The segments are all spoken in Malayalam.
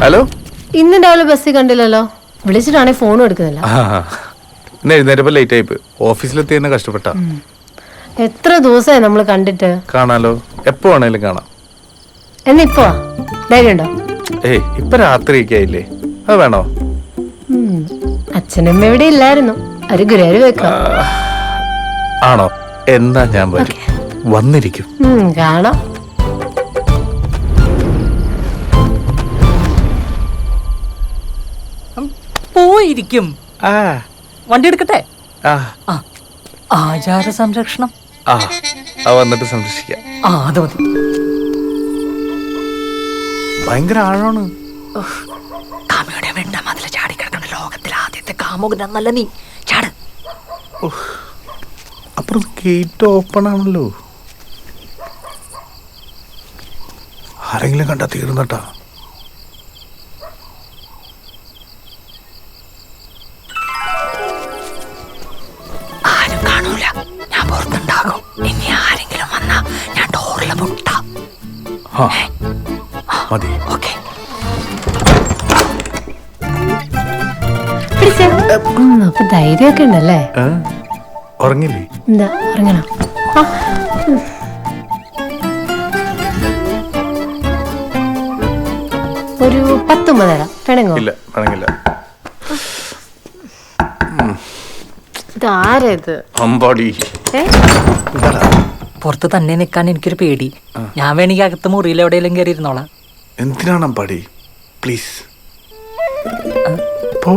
ഹലോ, ഇന്ന് രാവിലെ ബസ്സിൽ കണ്ടില്ലല്ലോ. വിളിച്ചിട്ടാണെ ഫോണും എടുക്കുന്നില്ല. എഴുന്നേരപ്പോ ലേറ്റ് ആയിപ്പോ. ഓഫീസിലെത്തി തന്നെ കഷ്ടപ്പെട്ട. എത്ര ദിവസമായി നമ്മൾ കണ്ടിട്ട്. കാണാലോ, എപ്പോ വേണേലും കാണാം. എന്നിപ്പോ ധൈര്യണ്ടോ? ഏയ്, ഇപ്പൊ രാത്രിയൊക്കെ ആയില്ലേ, അത് വേണോ? അച്ഛനമ്മ ഇവിടെ ഇല്ലായിരുന്നു. ഒരു ഗുരുവായൂർ വെക്കാം. ആണോ? എന്നാ ഞാൻ വരും. വന്നിരിക്കും. കാണാം. പോയിരിക്കും. വണ്ടി എടുക്കട്ടെ. ആചാര സംരക്ഷണം വന്നിട്ട് സംരക്ഷിക്കാം. അത് മതി. ഭയങ്കര ആഴമാണ്. കാമയുടെ വെണ്ട മതിൽ ചാടിക്കിടക്കണ ലോകത്തിലെ ആദ്യത്തെ കാമുകനല്ല നീ. ചാട്. അപ്പുറം ഗേറ്റ് ഓപ്പൺ ആണല്ലോ. ആരെങ്കിലും കണ്ടാ തീർന്നട്ടാ. ആരും കാണൂല, ഞാൻ പുറത്തുണ്ടാകും. ഇനി ആരെങ്കിലും വന്നാ ഞാൻ ഡോറിലെ മുട്ട. മതി. ഓക്കെ. അപ്പൊ ധൈര്യമൊക്കെ ഉണ്ടല്ലേ? ഉറങ്ങില്ലേ? എന്താ ഉറങ്ങണോ? ഒരു 10 തരാം. വേണമെങ്കോ? ഇല്ല, വേണമെങ്കില്ല. ഇതാരത്? അമ്പാടി. പുറത്ത് തന്നെ നിൽക്കാൻ എനിക്കൊരു പേടി. ഞാൻ വേണമെങ്കിൽ അകത്ത് മുറിയിൽ എവിടെയെങ്കിലും കയറി ഇരുന്നോളാം. എന്തിനാണ് അമ്പാടി? പ്ലീസ് പോ.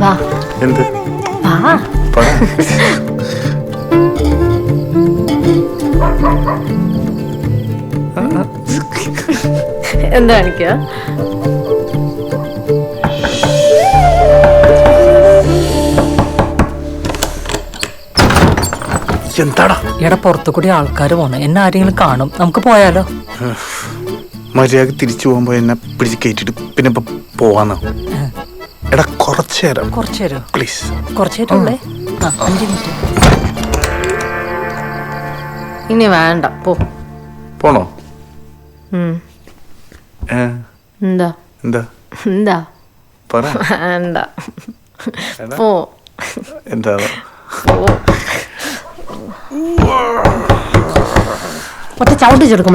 വാ. എന്ത്? വാ. എന്താ കാണിക്കുക? എന്താടാ? ഇവിടെ പുറത്തു കൂടി ആൾക്കാർ പോണേ. എന്നെ ആരെങ്കിലും കാണും. നമുക്ക് പോയാലോ? മര്യാദ തിരിച്ചു പോകുമ്പോ എന്നെ പിടിച്ച് കയറ്റിട്ട് പിന്നെ പോവാന്നോ? എടാ, കുറച്ചേരം പ്ലീസ്. കുറച്ചേരല്ലേ? 5 മിനിറ്റ്. ഇനി വേണ്ട, പോ. പോണോ? എന്താ എന്താ എന്താ പറ. വേണ്ട, പോ. എന്താ? ഒറ്റ ചവിട്ടി ചെറുക്കും.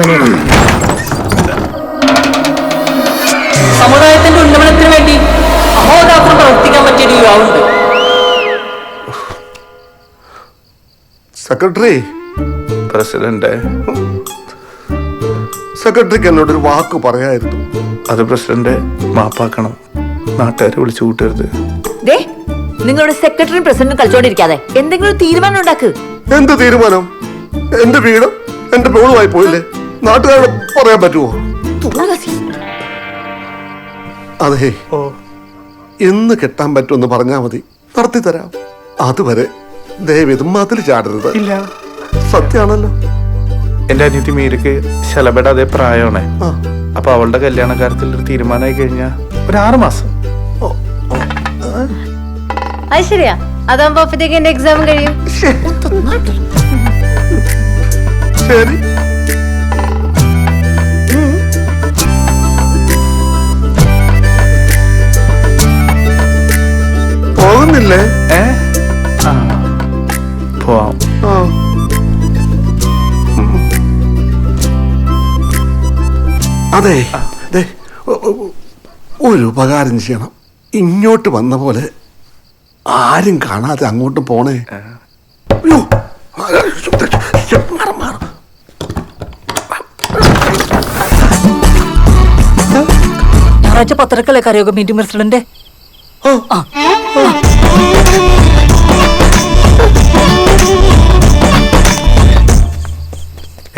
സമുദായത്തിന്റെ ഉന്നമനത്തിന് വേണ്ടി അഹോരാത്രം പ്രവർത്തിക്കാൻ പറ്റിയ യുവാവുണ്ട്. സെക്രട്ടറി, സെക്രട്ടറിക്ക് എന്നോടൊരു വാക്ക് പറയായിരുന്നു. അത് പ്രസിഡന്റ് മാപ്പാക്കണം. നാട്ടുകാരെ വിളിച്ചു കൂട്ടരുത്. നിങ്ങളുടെ സെക്രട്ടറിയും പ്രസിഡന്റും കളിച്ചോണ്ടിരിക്കാതെ എന്തെങ്കിലും തീരുമാനം ഉണ്ടാക്ക്. എന്ത് തീരുമാനം? എന്റെ വീട് എന്റെ മോളുമായി പോയില്ലേ? നാട്ടുകാരോട് പറയാൻ പറ്റുമോ? അതെ, എന്ന് കെട്ടാൻ പറ്റുമെന്ന് പറഞ്ഞാ മതി, നടത്തി തരാം. അതുവരെ ദയവേത് മതിൽ ചാടരുത്. ഇല്ല, സത്യാണല്ലോ. എന്റെ അനിയത്തി മീരക്ക് ശലഭയുടെ അതേ പ്രായമാണ്. അപ്പൊ അവളുടെ കല്യാണ കാര്യത്തിൽ ഒരു തീരുമാനമായി കഴിഞ്ഞാ ഒരു 6 മാസം. അത് ശരിയാ. അതാകുമ്പോ അപ്പത്തേക്ക് എന്റെ എക്സാം കഴിയും. ശരി. പോകുന്നില്ലേ? പോവാം. അതെ, ഒരു ഉപകാരം ചെയ്യണം. ഇങ്ങോട്ട് വന്ന പോലെ ആരും കാണാതെ അങ്ങോട്ട് പോണേ. ഞായറാഴ്ച 10:30 കരയോഗ മീറ്റിംഗ് പ്രസിഡന്റ്.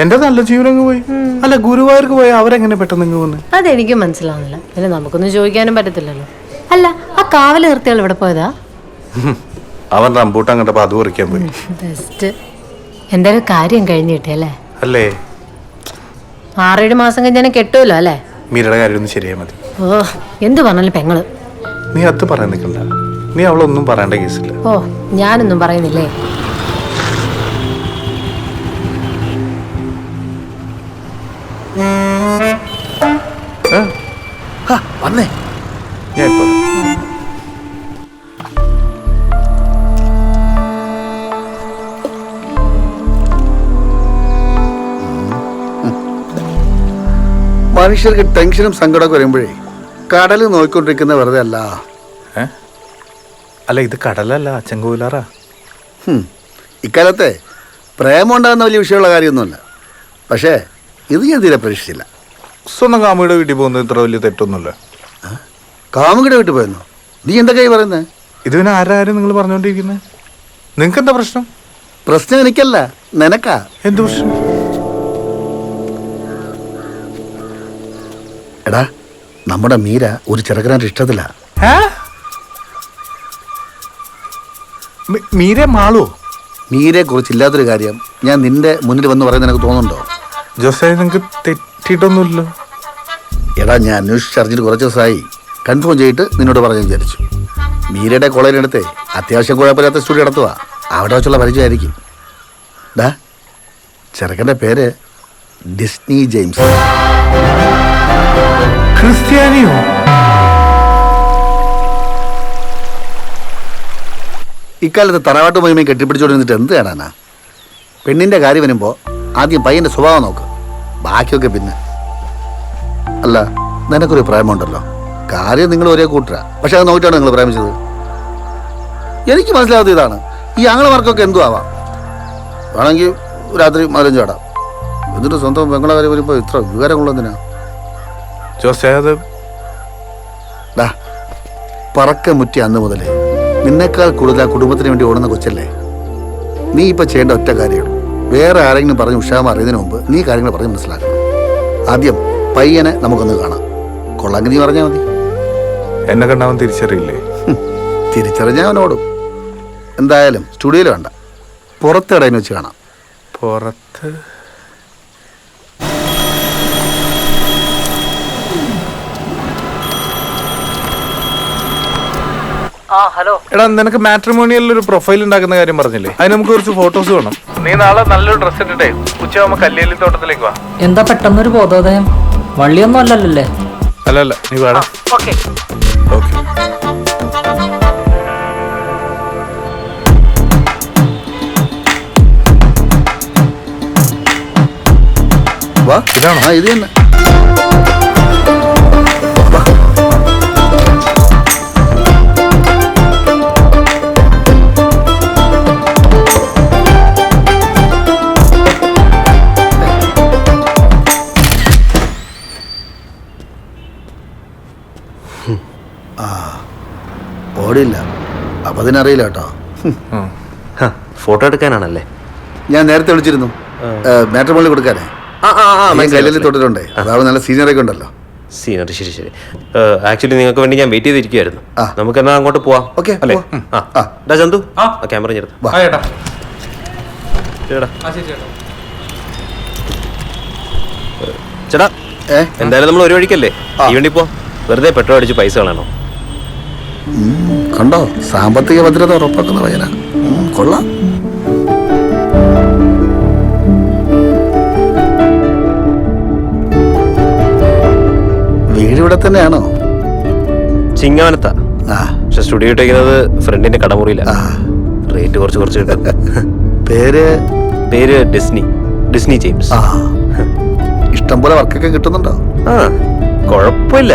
എന്റെ നല്ല ജീവനങ്ങ് പോയി. അല്ല, ഗുരുവായൂർക്ക് പോയി അവരെങ്ങനെ പെട്ടെന്ന് പോന്ന്? അതെനിക്കും മനസ്സിലാവുന്നില്ല. പിന്നെ നമുക്കൊന്നും ചോദിക്കാനും പറ്റത്തില്ലല്ലോ. അല്ല, ആ കാവല് നിർത്തിയാൽ ഇവിടെ പോയതാ? അവൻ റംബൂട്ടാൻ കണ്ടപ്പോ അത് പറിക്കാൻ പോയി. ബെസ്റ്റ്. എന്തായാലും കാര്യം കഴിഞ്ഞു കിട്ടിയല്ലേ? അല്ലേ? 6-7 മാസം കഴിഞ്ഞാൽ കെട്ടുമല്ലോ അല്ലേ? മീരയുടെ കാര്യം ഒന്ന് ശരിയായി മതി. ഓ, എന്ത് പറഞ്ഞാലും പെങ്ങള്. നീ അത് പറയാൻ നിൽക്കണ്ട. നീ അവളൊന്നും പറയേണ്ട കേസില്ല. ഓ, ഞാനൊന്നും പറയുന്നില്ലേ. വന്നേ. ഞാൻ ഇപ്പൊ മനുഷ്യർക്ക് ടെൻഷനും സങ്കടമൊക്കെ വരുമ്പോഴേ കടൽ നോക്കിക്കൊണ്ടിരിക്കുന്ന വെറുതെ അല്ല. അല്ല ഇത് കടലല്ല ചെങ്കോലാറാ. ഇക്കാലത്തെ പ്രേമം ഉണ്ടാകുന്ന വലിയ വിഷയമുള്ള കാര്യമൊന്നുമല്ല. പക്ഷേ ഇത് ഞാൻ തീരെ പരീക്ഷിച്ചില്ല. സ്വന്തം കാമുകിയുടെ വീട്ടിൽ പോകുന്നത് ഇത്ര വലിയ തെറ്റൊന്നുമില്ല. കാമുകിടെ വീട്ടിൽ പോയെന്നോ? നീ എന്തൊക്കെയായി പറയുന്നത്? ഇത് പിന്നെ ആരാരും നിങ്ങൾ പറഞ്ഞുകൊണ്ടിരിക്കുന്നത്? നിങ്ങൾക്ക് എന്താ പ്രശ്നം? പ്രശ്നം എനിക്കല്ല, നിനക്കാ. എന്ത് പ്രശ്നം? എടാ, നമ്മുടെ മീര ഒരു ചെറുക്കനായിട്ട് ഇഷ്ടത്തില്ല. മീരെ മാളോ? മീരെ കുറിച്ച് ഇല്ലാത്തൊരു കാര്യം ഞാൻ നിന്റെ മുന്നിൽ വന്ന് പറയുന്നത് നിനക്ക് തോന്നുന്നുണ്ടോ? ജോസേ, നിങ്ങൾക്ക് തെറ്റിയിട്ടൊന്നുമില്ലല്ലോ. എടാ, ഞാൻ അന്വേഷിച്ചറിഞ്ഞിട്ട് കുറച്ച് ദിവസമായി. കൺഫേം ചെയ്തിട്ട് നിന്നോട് പറഞ്ഞു വിചാരിച്ചു. മീരയുടെ കോളേജിനടുത്ത് അത്യാവശ്യം കുഴപ്പമില്ലാത്ത സ്റ്റുഡിയോ നടത്തുക. അവിടെ വെച്ചുള്ള പരിചയമായിരിക്കും. ഡാ, ചെറുക്കൻ്റെ പേര് ഡിസ്നി ജെയിംസ്. ക്രിസ്ത്യാനിയോ? ഇക്കാലത്ത് തറവാട്ട് മഹിമയും കെട്ടിപ്പിടിച്ചോണ്ടിരുന്നിട്ട് എന്ത് കാണാനാ? പെണ്ണിൻ്റെ കാര്യം വരുമ്പോൾ ആദ്യം പയ്യൻ്റെ സ്വഭാവം നോക്ക്, ബാക്കിയൊക്കെ പിന്നെ. അല്ല, നിനക്കൊരു പ്രേമമുണ്ടല്ലോ. കാര്യം നിങ്ങൾ ഒരേ കൂട്ടരാ, പക്ഷെ അത് നോക്കിയിട്ടാണ് നിങ്ങൾ പ്രേമിച്ചത്. എനിക്ക് മനസ്സിലാവാത്ത ഇതാണ്. ഈ ആങ്ങളമാർക്കൊക്കെ എന്തു ആവാം. വേണമെങ്കിൽ രാത്രി മലം ചാടാം. എന്നിട്ട് സ്വന്തം പെങ്ങളെ കാര്യം വരുമ്പോൾ ഇത്ര വിവരമുള്ളതിനാ? ജോസേ, അത് പറക്ക മുറ്റി അന്ന് മുതൽ നിന്നേക്കാൾ കൂടുതൽ ആ കുടുംബത്തിന് വേണ്ടി ഓടുന്ന കൊച്ചല്ലേ. നീ ഇപ്പം ചെയ്യേണ്ട ഒറ്റ കാര്യമാണ്, വേറെ ആരെങ്കിലും പറഞ്ഞ് ഉഷാമ അറിയുന്നതിന് മുമ്പ് നീ കാര്യങ്ങൾ പറഞ്ഞ് മനസ്സിലാക്കണം. ആദ്യം പയ്യനെ നമുക്കൊന്ന് കാണാം. കൊള്ളാങ്കി നീ പറഞ്ഞാൽ മതി. എന്നെ കണ്ടവൻ തിരിച്ചറിയില്ലേ? തിരിച്ചറിഞ്ഞാൽ അവനോടും. എന്തായാലും സ്റ്റുഡിയോയിൽ വേണ്ട, പുറത്ത് ഇടയിൽ വെച്ച് കാണാം. പുറത്ത്? എടാ, നിനക്ക് മാട്രിമോണിയലിൽ ഒരു പ്രൊഫൈൽ ഉണ്ടാക്കുന്ന കാര്യം പറഞ്ഞില്ലേ? അതിന് നമുക്ക് കുറച്ച് ഫോട്ടോസ് വേണം. നീ നാളെ നല്ലൊരു ഡ്രസ് ഇട്ടിട്ടേ ഉച്ചയാകുമ്പോ കല്ലേലി തോട്ടത്തിലേക്ക് വാ. എന്താ പെട്ടെന്നൊരു ബോധോദയം? വള്ളിയൊന്നും അല്ലല്ലേ? അല്ല, നീ വേടാ. ഓക്കെ. വാ, ഇതാണോ? ആ, ഇത് തന്നെ. ഓടില്ല, അപ്പൊ അതിനറിയില്ല കേട്ടോ. ഫോട്ടോ എടുക്കാനാണല്ലേ? ഞാൻ നേരത്തെ വിളിച്ചിരുന്നു, മാട്രിമോണിയിൽ കൊടുക്കാനേ. കല്ലിൽ തൊട്ടിട്ടുണ്ടേ, അതാവുമ്പോൾ നല്ല സീനിയറൊക്കെ ഉണ്ടല്ലോ. സീനിയർ, ശരി. ആക്ച്വലി നിങ്ങൾക്ക് വേണ്ടി ഞാൻ വെയിറ്റ് ചെയ്തിരിക്കുവായിരുന്നു. നമുക്ക് എന്നാ അങ്ങോട്ട് പോവാം. ഓക്കെ അല്ലേ? ചന്തു, ക്യാമറ ചേർത്ത് ചേട്ടാ. എന്തായാലും നമ്മൾ ഒരു വഴിക്കല്ലേ, ഈ വണ്ടി പോ. വെറുതെ പെട്രോൾ അടിച്ച് പൈസ കളയണോ? കണ്ടോ, സാമ്പത്തിക ഭദ്രത ഉറപ്പാക്കുന്ന പയ്യനാ. കൊള്ളാം. വീട് ഇവിടെ തന്നെയാണോ? ചിങ്ങവനത്താ. പക്ഷെ സ്റ്റുഡിയോ ഇട്ടേക്കുന്നത് ഫ്രണ്ടിന്റെ കടമുറിയില്ല. റേറ്റ് കുറച്ച് കിട്ടും. പേര് ഡിസ്നി ജെയിംസ്. ഇഷ്ടം പോലെ വർക്കൊക്കെ കിട്ടുന്നുണ്ടോ? കുഴപ്പമില്ല.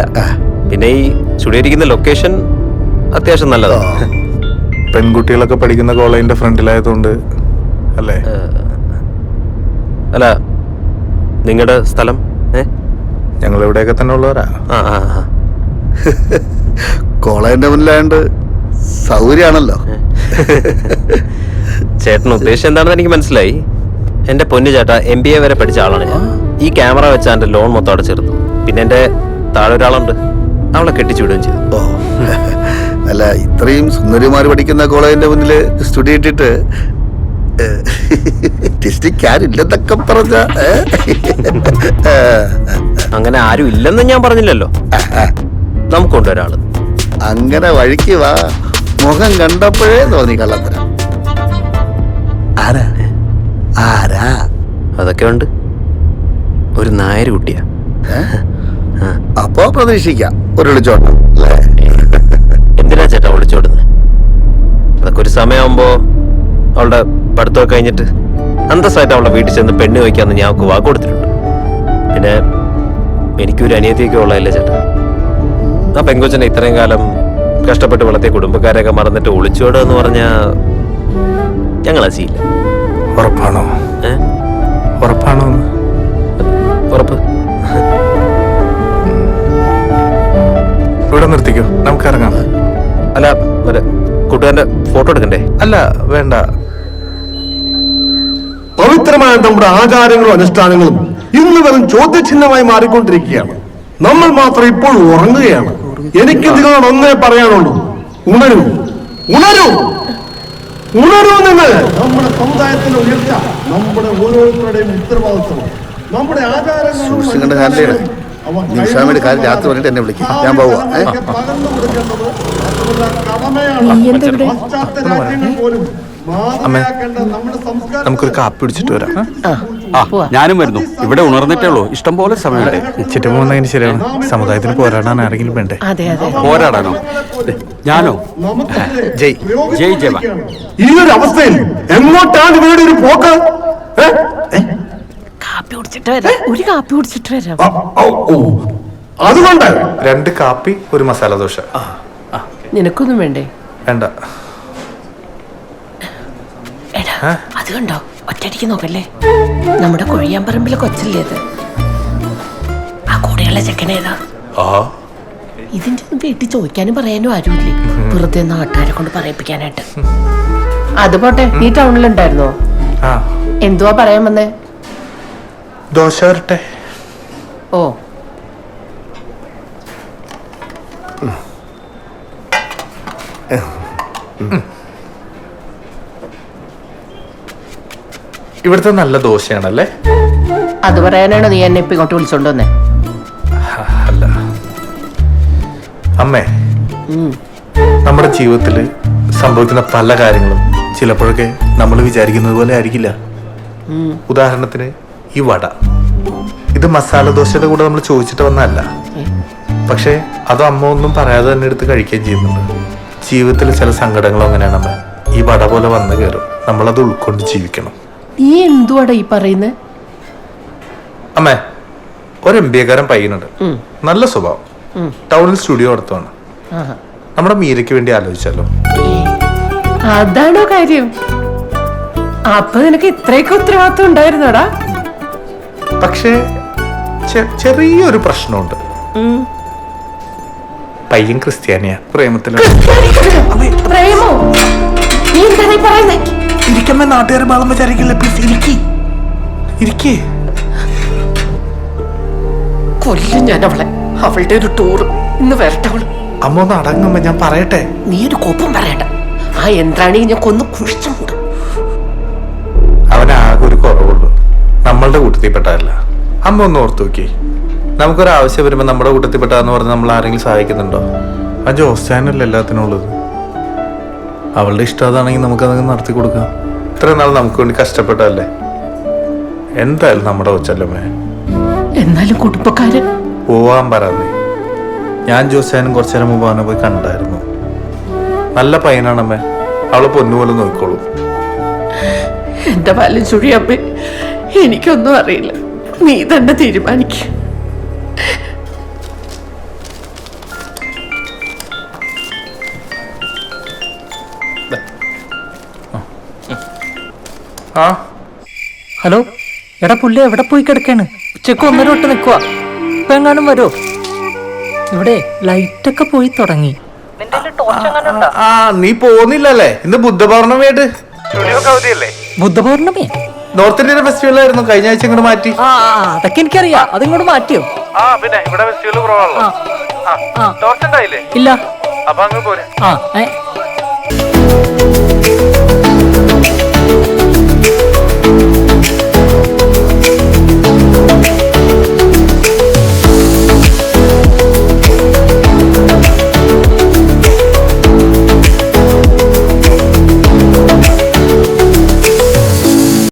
പിന്നെ ഈ സ്റ്റുഡിയോ ഇരിക്കുന്ന ലൊക്കേഷൻ അത്യാവശ്യം നല്ലതാണ്. പെൺകുട്ടികളൊക്കെ പഠിക്കുന്ന കോളേജിന്റെ ഫ്രണ്ടിലായതുകൊണ്ട് അല്ലേ? അല്ല, നിങ്ങളുടെ സ്ഥലം? ഞങ്ങൾ ഇവിടെയൊക്കെ തന്നെ ഉള്ളവരാ. കോളേജിന്റെ മുന്നിലായോണ്ട് സൗകര്യമാണല്ലോ. ചേട്ടൻ ഉദ്ദേശം എന്താണെന്ന് എനിക്ക് മനസ്സിലായി. എന്റെ പൊന്നു ചേട്ടാ, MBA വരെ പഠിച്ച ആളാണ് ഞാൻ. ഈ ക്യാമറ വെച്ചാൽ എന്റെ ലോൺ മൊത്തം അടച്ചെടുത്തു. പിന്നെ എന്റെ താഴെ ഒരാളുണ്ട്, അവളെ കെട്ടിച്ചു വിടുകയും ചെയ്തു. അല്ല, ഇത്രയും സുന്ദരിമാർ പഠിക്കുന്ന കോളേജിന്റെ മുന്നിൽ സ്റ്റുഡിയോ ഇട്ടിട്ട് ഡിസ്ട്രിക്റ്റാരില്ലെന്നൊക്കെ പറഞ്ഞ. അങ്ങനെ ആരും ഇല്ലെന്ന് ഞാൻ പറഞ്ഞില്ലല്ലോ. നമുക്കുണ്ട് ഒരാള്. അങ്ങനെ വഴിക്ക് വാ. മുഖം കണ്ടപ്പോഴേ തോന്നി കള്ളത്തരം. ആരാ? അതൊക്കെ ഉണ്ട്. ഒരു നായർ കുട്ടിയാ. അപ്പോ പ്രതീക്ഷിക്കാം ഒരു വിളിച്ചോട്ടം അല്ലേ? എന്തിനാ ചേട്ടാ വിളിച്ചോടുന്നത്? അതൊക്കെ ഒരു സമയമാകുമ്പോ അവളുടെ പഠിത്തമൊക്കെ കഴിഞ്ഞിട്ട് അന്തസ്സായിട്ട് അവളുടെ വീട്ടിൽ ചെന്ന് പെണ്ണ് ചോദിക്കാന്ന് ഞാൻ അവൾക്ക് വാക്ക് കൊടുത്തിട്ടുണ്ട്. പിന്നെ എനിക്കൊരു അനിയത്തിയൊക്കെ ഉള്ളതല്ലേ ചേട്ടാ. ആ പെങ്കൊച്ചനെ ഇത്രയും കാലം കഷ്ടപ്പെട്ട് വളർത്തിയ കുടുംബക്കാരെയൊക്കെ മറന്നിട്ട് ഒളിച്ചോടുക എന്ന് പറഞ്ഞാ ഞങ്ങൾ അസിയില്ല. ഉറപ്പാണോ? ഉറപ്പാണോ? ഉറപ്പ്. ഇവിടെ നിർത്തിക്കോ, നമുക്ക് ഇറങ്ങാം. അല്ല മറ്റേ കൂട്ടുകാരന്റെ ഫോട്ടോ എടുക്കണ്ടേ? അല്ല വേണ്ട. പവിത്രമായ നമ്മുടെ ആചാരങ്ങളും അനുഷ്ഠാനങ്ങളും ഇന്ന് വെറും ചോദ്യചിഹ്നമായി മാറിക്കൊണ്ടിരിക്കുകയാണ്. നമ്മൾ മാത്രം ഇപ്പോൾ ഉറങ്ങുകയാണ്. എനിക്ക് നിങ്ങളോട് ഒന്നേ പറയാനുള്ളൂ, ഉണരൂ, ഉണരൂ, ഉണരൂ. നിങ്ങൾ നമ്മുടെ സമുദായത്തിന്റെ ഉയർച്ച നമ്മുടെ ഓരോരുത്തരുടെയും ഉത്തരവാദിത്വമാണ്. നമ്മുടെ സൂക്ഷിക്കേണ്ട കാര്യമാണ്. നിമിഷാമയുടെ കാര്യം രാത്രി പറഞ്ഞിട്ട് എന്നെ വിളിക്കും, ഞാൻ പോവാ. അമ്മേ, നമുക്കൊരു കാപ്പി പിടിച്ചിട്ട് വരാം. ഞാനും വരുന്നു. ഇവിടെ ഉണർന്നിട്ടേ ഉള്ളൂ, ഇഷ്ടം പോലെ സമയമുണ്ട്. ചുറ്റും പോകുന്നതിന് ശരിയാണ്. സമുദായത്തിന് പോരാടാൻ ആരെങ്കിലും വേണ്ടേ? പോരാടാനോ? ഞാനോ? ജയ് ജയ് ജയ. ഈ ഒരു അവസ്ഥയിൽ എങ്ങോട്ടാണ് ഇവരുടെ ഒരു പോക്ക്? കാപ്പി കുടിച്ചിട്ട് വരാം. ഒരു കാപ്പി കുടിച്ചിട്ട് വരാം. അതുകൊണ്ട് 2 കാപ്പി, ഒരു മസാല ദോശ. നിനക്കൊന്നും വേണ്ടേ? വേണ്ട. എടാ, അത് കണ്ടോ? ഒറ്റയടിക്ക് നോക്കല്ലേ. നമ്മുടെ കൊഴിയാമ്പറമ്പിലെ കൊച്ചല്ലേ അത്? ആ കൂടെയുള്ള ചെക്കനേതാ? ഇതിന്റെ ഒന്നും വീട്ടിൽ ചോദിക്കാനും പറയാനും ആരുമില്ലേ, വെറുതെ നാട്ടുകാരെ കൊണ്ട് പറയിപ്പിക്കാനായിട്ട്. അത് പോട്ടെ, നീ ടൗണിലുണ്ടായിരുന്നോ? എന്തുവാ പറയാൻ വന്നേ? ദോശ വരട്ടെ. ഓ, ഇവിടുത്തെ നല്ല ദോശയാണല്ലേ? അത് പറയാനാണ് നീ എന്നെ ഇപ്പൊ ഇങ്ങോട്ട് വിളിച്ചോണ്ട് വന്നേ? അല്ല അമ്മേ, നമ്മുടെ ജീവിതത്തിൽ സംഭവിക്കുന്ന പല കാര്യങ്ങളും ചിലപ്പോഴൊക്കെ നമ്മൾ വിചാരിക്കുന്നത് പോലെ ആയിരിക്കില്ല. ഉദാഹരണത്തിന് ഈ വട, ഇത് മസാല ദോശയുടെ കൂടെ നമ്മൾ ചോദിച്ചിട്ട് വന്നതല്ല. പക്ഷെ അത് അമ്മ ഒന്നും പറയാതെ തന്നെ എടുത്ത് കഴിക്കുകയും ചെയ്യുന്നുണ്ട്. ജീവിതത്തിൽ ചില സങ്കടങ്ങളും അങ്ങനെയാണ് അമ്മ. ഈ വട പോലെ വന്നു കയറും, നമ്മളത് ഉൾക്കൊണ്ട് ജീവിക്കണം. നീ എന്തുവാടാ ഈ പറയുന്നേ? അമ്മേ, ഒരു MBA-കാരൻ പയ്യനുണ്ട്, നല്ല സ്വഭാവം, ടൗണിൽ സ്റ്റുഡിയോ നടത്തുവാണ്. നമ്മുടെ മീരയ്ക്ക് വേണ്ടി ആലോചിച്ചാലോ? അതാണോ കാര്യം? അപ്പൊ നിനക്ക് ഇത്രയൊക്കെ ഉത്തരവാദിത്വം ഉണ്ടായിരുന്നോടാ? പക്ഷേ ചെറിയൊരു പ്രശ്നമുണ്ട്. പയ്യൻ ക്രിസ്ത്യാനിയാ, പ്രേമത്തിലാണ്. പ്രേമോ? നീ എന്താ പറയുന്നേ? ഇരിക്കമ്മ, നാട്ടുകാർ ഭാഗം വിചാരിക്കില്ല. പ്ലീസ് ഇരിക്കേ. കൊല്ലും ഞാൻ അവളെ. അവളുടെ ഒരു ടൂർ ഇന്ന് വരട്ടെ അവള്. അമ്മ ഒന്ന് അടങ്ങുമ്പോ ഞാൻ പറയട്ടെ. നീ ഒരു കോപ്പം പറയണ്ട. ആ യന്ത്രാണി ഞാൻ കൊന്ന് കുഴിച്ചുണ്ട്. അവനാകെ ഒരു കുറവുള്ളൂ, നമ്മളുടെ കൂട്ടത്തിൽപ്പെട്ടതല്ല. അമ്മ ഒന്ന് ഓർത്തു നോക്കി, നമുക്കൊരാവശ്യം വരുമ്പോ നമ്മുടെ കൂട്ടത്തിൽപ്പെട്ടാന്ന് പറഞ്ഞ് നമ്മൾ ആരെങ്കിലും സഹായിക്കുന്നുണ്ടോ? ആ ജോസ്റ്റാനല്ലേ എല്ലാത്തിനും ഉള്ളത്. അവളുടെ ഇഷ്ടം അതാണെങ്കിൽ നമുക്കതങ്ങ് നടത്തി കൊടുക്കാം. ഇത്രയും നാൾ നമുക്ക് വേണ്ടി കഷ്ടപ്പെട്ടതല്ലേ. എന്തായാലും നമ്മുടെ കൊച്ചല്ലമ്മേ. എന്നാലും കുടുംബക്കാരൻ പോവാൻ പറയാതെ. ഞാൻ ജോസ്റ്റാനും കുറച്ചു നേരം മുമ്പ് അവനെ പോയി കണ്ടായിരുന്നു. നല്ല പയ്യനാണമ്മേ, അവളെ പൊന്നുപോലെ നോക്കിക്കോളൂ. എന്റെ പാലും ചുഴിയമ്മേ, എനിക്കൊന്നും അറിയില്ല. നീ തന്നെ തീരുമാനിക്ക. ഹലോ, എടാ പുള്ളി എവിടെ പോയി കിടക്കാണ്? ഉച്ചക്ക് 1:30 തൊട്ട് നിൽക്കുക. ഇപ്പൊ എങ്ങാനും വരോ? ഇവിടെ ലൈറ്റൊക്കെ പോയി തുടങ്ങി. നീ പോകുന്നില്ലല്ലേ? ഇന്ന് ബുദ്ധപൗർണമിയായിട്ട് ബുദ്ധപൗർണമി നോർത്ത് ഇന്ത്യൻ ഫെസ്റ്റിവൽ ആയിരുന്നു, കഴിഞ്ഞ ആഴ്ച ഇങ്ങോട്ട് മാറ്റി. അതൊക്കെ എനിക്കറിയാം. അതിങ്ങോട്ട് മാറ്റിയോ? പിന്നെ ഇവിടെ ഫെസ്റ്റിവൽ കുറവാണല്ലോ. ഇല്ല. അപ്പൊ അങ്ങ് പോരെ.